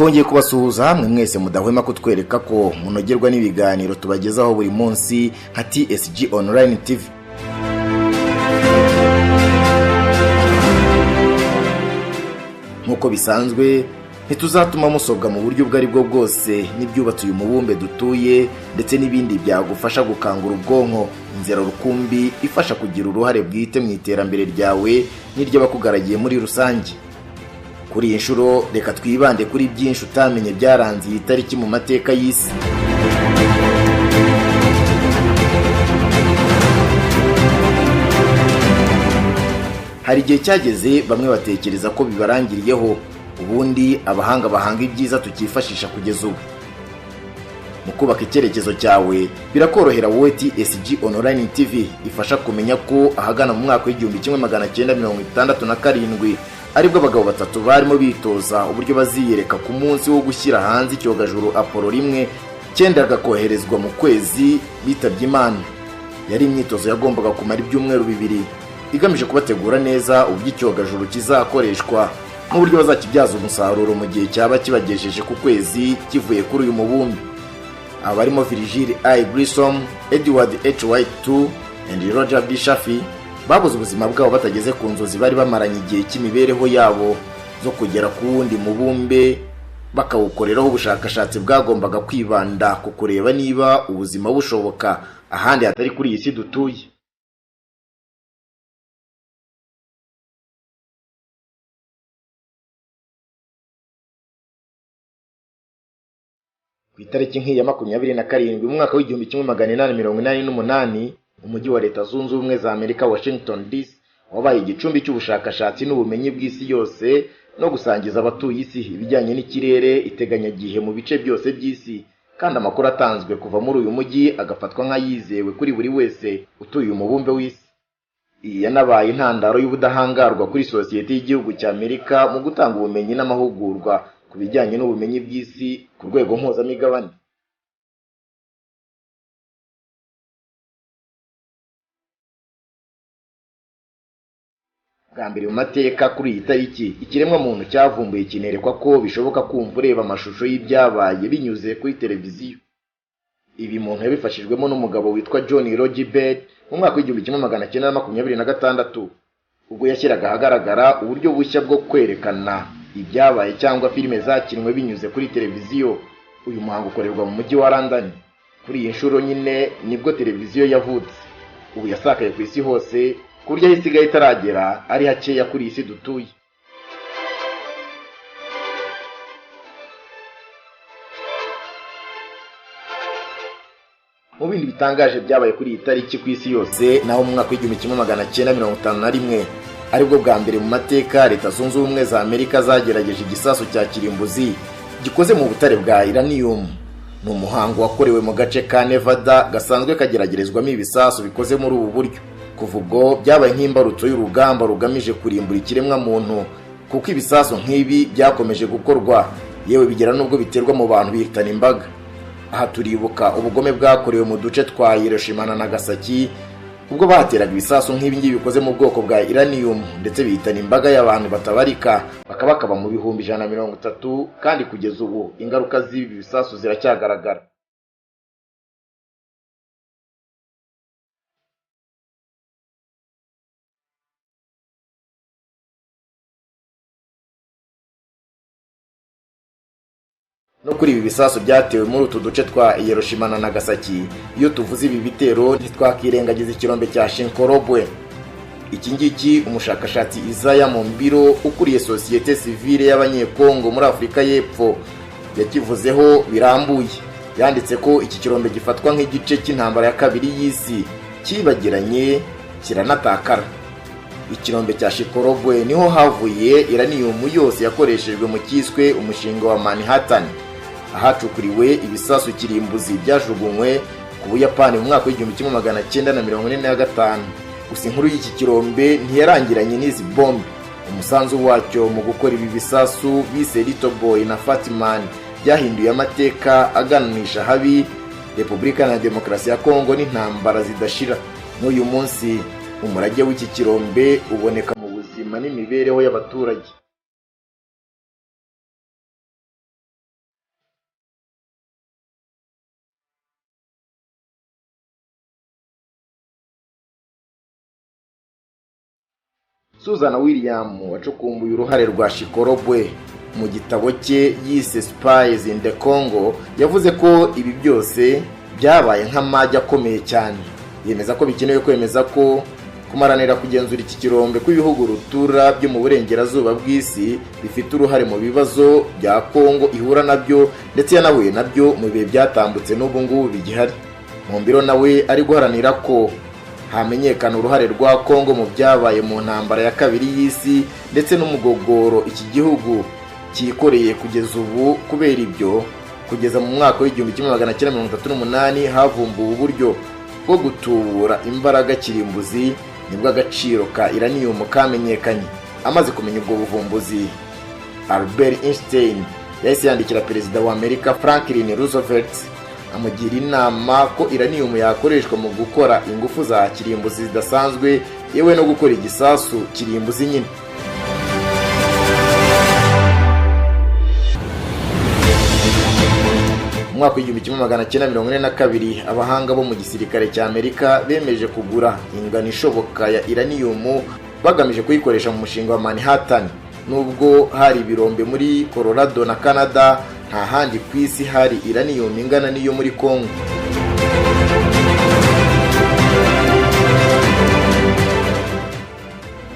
twongeye kubasuhuza hamwe mwese mudahwema kutwereka ko munogerwa n'ibiganiro tubagezaho buri munsi nka TSG Online TV. Nkuko bisanzwe ntituzatuma musobwa mu buryo ubwo ari bwo bwose n'ibyubatse uyu mubumbe dutuye ndetse n'ibindi byagufasha gukangura ubwonko, inzira rukumbi ifasha kugira uruhare bwite mu iterambere ryawe n'iry'abakugaragiye muri rusange. Kuri iyi nshuro reka twibande kuri byinshi utamenye byaranze iyi tariki mu mateka y'isi. Hari igihe cyageze bamwe batekereza ko bibarangiriyeho, ubundi abahanga bahanga ibyiza tukifashisha kugeza ubu. Mu kubaka icyerekezo cyawe birakorohera wowe TSG Online TV ifasha kumenya ko ahagana mu mwaka w'1967 aribwo abagabo batatu barimo bitoza uburyo baziyereka ku munsi wo gushyira hanze icyogajuru Apollo 1 cyendaga koherezwa mu kwezi bitabye Imana. Yari imyitozo yagombaga kumara ibyumweru 2 igamije kubategura neza uburyo icyogajuru kizakoreshwa n'uburyo bazakibyaza umusaruro mu gihe cyaba kibagejeje ku kwezi kivuye kuri uyu mubumbe. Abarimo Virgil I. Grissom, Edward H. White II and Roger B. Shafi babuze ubuzima bwabo batageze ku nzozi bari bamaranye igihe cy'imibereho yabo zo kugera ku wundi mubumbe, bakawukoreraho ubushakashatsi bwagombaga kwibanda ku kureba niba ubuzima bushoboka ahandi hatari kuri iyi si dutuye. Ku itariki nk'iyi ya 27 mu mwaka w'1888 umujyi wa Leta Zunze Ubumwe za Amerika Washington DC wabaye igicumbi cy'ubushakashatsi n'ubumenyi bw'isi yose no gusangiza abatuye isi ibijyanye n'ikirere iteganyagihe mu bice byose by'isi, kandi amakuru atanzwe kuva muri uyu mujyi agafatwa nk'ayizewe kuri buri wese utuye umubumbe w'isi. Iyi yanabaye intandaro y'ubudahangarwa kuri sosiyete y'igihugu cya Amerika mu gutanga ubumenyi n'amahugurwa ku bijyanye n'ubumenyi bw'isi ku rwego mpuzamigabane. Bwa mbere mu mateka kuri iyi tariki ikiremwa muntu cyavumbuye kinerekwa ko bishoboka kumva ureba amashusho y'ibyabaye binyuze kuri televiziyo. Ibi muntu yabifashijwemo n'umugabo witwa John Roger mu mwaka w'1926 ubwo yashyiraga ahagaragara uburyo bushya bwo kwerekana ibyabaye cyangwa filime zakinwe binyuze kuri televiziyo. Uyu muhango ukorerwa mu mujyi wa London. Kuri iyi nshuro nyine nibwo televiziyo yavutse. Ubu yasakaye ku isi hose ku buryo isigaye itaragera ari hakeya kuri isi dutuye. Mu bindi bitangaje byabaye kuri iyi tariki ku isi yose, naho mu mwaka w'1951 aribwo bwa mbere mu mateka Leta Zunze Ubumwe za Amerika zagerageje igisasu cya kirimbuzi gikoze mu butare bwa uranium. Ni umuhango wakorewe mu gace ka Nevada gasanzwe kageragerezwamo ibisasu bikoze muri ubu buryo. Kuva ubwo byabaye nk'imbarutso y'urugamba rugamije kurimbura ikiremwa muntu, kuko ibisasu nk'ibi byakomeje gukorwa yewe bigera nubwo biterwa mu bantu bihitana imbaga. Aha turibuka ubugome bwakorewe mu duce twa Hiroshima na Nagasaki ubwo bahateraga ibisasu nk'ibi ngibi bikoze mu bwoko bwa uranium ndetse bihitana imbaga y'abantu batabarika bakaba mu bihumbi 130, kandi kugeza ubu ingaruka z'ibi bisasu ziracyagaragara. No kuri ibi bisasu byatewe muri utu duce twa Hiroshima na Nagasaki, iyo tuvuze ibi bitero ntitwakirengagiza ikirombe cya Shinkorobwe. Iki ngiki umushakashatsi Isaiah Mombiro ukuriye sosiyete sivile y'abanyekongo muri Afurika y'Epfo yakivuzeho birambuye. Yanditse ko iki kirombe gifatwa nk'igice cy'intambara ya kabiri y'isi kibagiranye kiranatakara. Ikirombe cya Shinkorobwe niho havuye uranium yose yakoreshejwe mu kiswe umushinga wa Manhattan, ahacukuriwe ibisasu kirimbuzi byajugunywe ku Buyapani mu mwaka w'1945. Gusa inkuru y'iki kirombe ntiyarangiranye n'izi bombe. Umusanzu wacyo mu gukora ibi bisasu bise Little Boy na Fatman byahinduye amateka aganisha habi Repubulika na Demokarasi ya Kongo n'intambara zidashira. N'uyu munsi umurage w'iki kirombe uboneka mu buzima n'imibereho y'abaturage. Susan William wacukumbuye uruhare rwa Shikorobwe mu gitabo cye yise Spies in the Congo yavuze ko ibi byose byabaye nk'amajya akomeye cyane. Yemeza ko bikenewe kwemeza ko kumaranira kugenzura iki kirombe kw'ibihugu rutura byo mu burengerazuba bw'isi bifite uruhare mu bibazo bya Congo ihura nabyo ndetse yanahuye nabyo mu bihe byatambutse n'ubu ngubu bigihari. Mumbiro nawe ari guharanira ko hamenyekana uruhare rwa Congo mu byabaye mu ntambara ya kabiri y'isi ndetse n'umugogoro iki gihugu cyikoreye kugeza ubu. Kubera ibyo kugeza mu mwaka w'1938 havumbuwe uburyo bwo gutubura imbaraga kirimbuzi nibwo agaciro ka uranium kamenyekanye. Amaze kumenya ubwo buvumbuzi, Albert Einstein yahise yandikira perezida wa Amerika Franklin Roosevelt amugira inama ko uranium yakoreshwa mu gukora ingufu za kirimbuzi zidasanzwe yewe no gukora igisasu kirimbuzi nyine. Mu mwaka w'1942 abahanga bo mu gisirikare cya Amerika bemeje kugura ingano ishoboka ya uranium bagamije kuyikoresha mu mushinga wa Manhattan. Nubwo hari ibirombe muri Colorado na Canada, nta handi ku isi hari uranium ingana n'iyo muri Congo.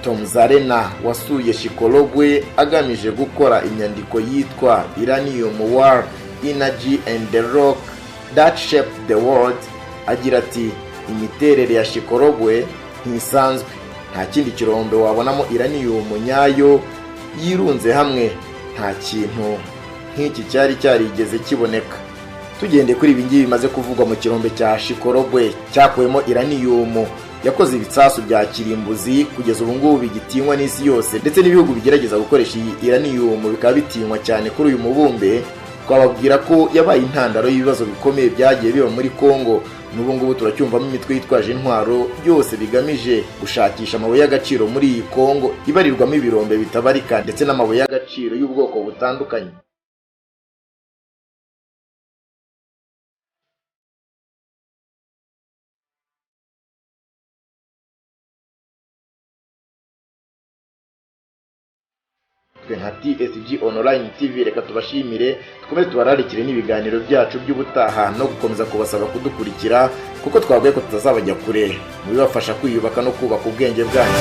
Tom Zarena wasuye Shikorobwe agamije gukora inyandiko yitwa Uranium War, Energy and the Rock That Shaped the World, agira ati imiterere ya Shikorobwe ntisanzwe, nta kindi kirombe wabonamo uranium nyayo yirunze hamwe, nta kintu nk'iki cyari cyarigeze kiboneka. Tugende kuri ibi ngibi bimaze kuvugwa mu kirombe cya Shikorobwe cyakuwemo uranium yakoze ibisasu bya kirimbuzi kugeza ubu ngubu bigitinywa n'isi yose ndetse n'ibihugu bigerageza gukoresha iyi uranium bikaba bitinywa cyane kuri uyu mubumbe. Twababwira ko yabaye intandaro y'ibibazo bikomeye byagiye biba muri Congo. N'ubu ngubu turacyumvamo imitwe yitwaje intwaro byose bigamije gushakisha amabuye y'agaciro muri iyi Congo ibarirwamo ibirombe bitabarika ndetse n'amabuye y'agaciro y'ubwoko butandukanye. Nka TSG Online TV reka tubashimire, dukomeze tubararikire n'ibiganiro byacu by'ubutaha no gukomeza kubasaba kudukurikira kuko twavuye ko tutazabajya kure mu bibafasha kwiyubaka no kubaka ubwenge bwanyu.